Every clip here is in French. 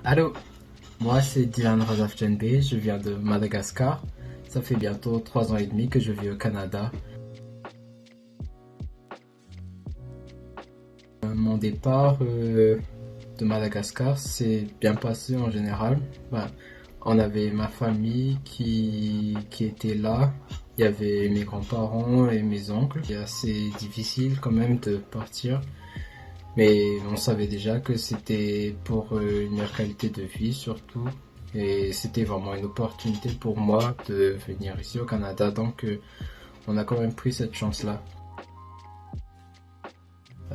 Allô, moi c'est Dylan Razafdjenbe, je viens de Madagascar. Ça fait bientôt 3 ans et demi que je vis au Canada. Mon départ de Madagascar s'est bien passé en général. Ben, on avait ma famille qui était là. Il y avait mes grands-parents et mes oncles. C'est assez difficile quand même de partir. Mais on savait déjà que c'était pour une meilleure qualité de vie surtout. Et c'était vraiment une opportunité pour moi de venir ici au Canada. Donc on a quand même pris cette chance-là.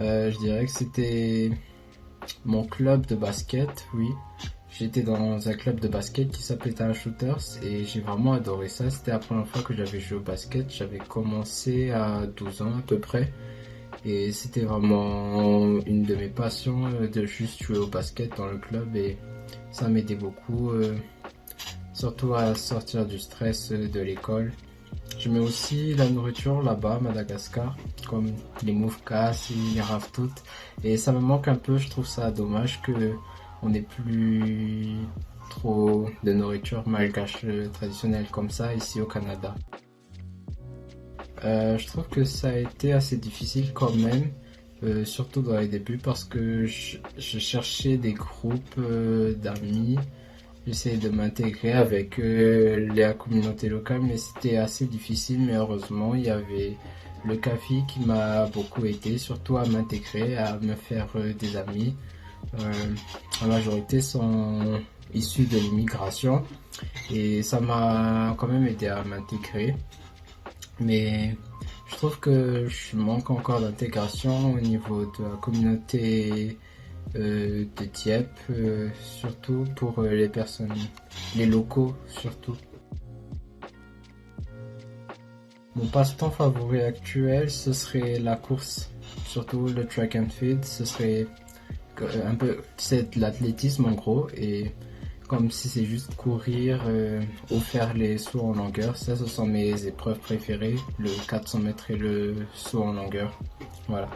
Je dirais que c'était mon club de basket, oui. J'étais dans un club de basket qui s'appelait Town Shooters et j'ai vraiment adoré ça. C'était la première fois que j'avais joué au basket. J'avais commencé à 12 ans à peu près. Et c'était vraiment une de mes passions de juste jouer au basket dans le club et ça m'aidait beaucoup, surtout à sortir du stress de l'école. Je mets aussi la nourriture là-bas à Madagascar, comme les moufkas et les ravtout. Et ça me manque un peu, je trouve ça dommage que on n'ait plus trop de nourriture malgache traditionnelle comme ça ici au Canada. Je trouve que ça a été assez difficile quand même, surtout dans les débuts parce que je cherchais des groupes d'amis, j'essayais de m'intégrer avec la communauté locale, mais c'était assez difficile. Mais heureusement, il y avait le CAFI qui m'a beaucoup aidé, surtout à m'intégrer, à me faire des amis. Euh, la majorité sont issus de l'immigration et ça m'a quand même aidé à m'intégrer. Mais je trouve que je manque encore d'intégration au niveau de la communauté de Dieppe, surtout pour les personnes, les locaux surtout. Mon passe-temps favori actuel, ce serait la course, surtout le track and field. Ce serait un peu, c'est de l'athlétisme en gros, et comme si c'est juste courir ou faire les sauts en longueur. Ça, ce sont mes épreuves préférées, le 400 mètres et le saut en longueur. Voilà.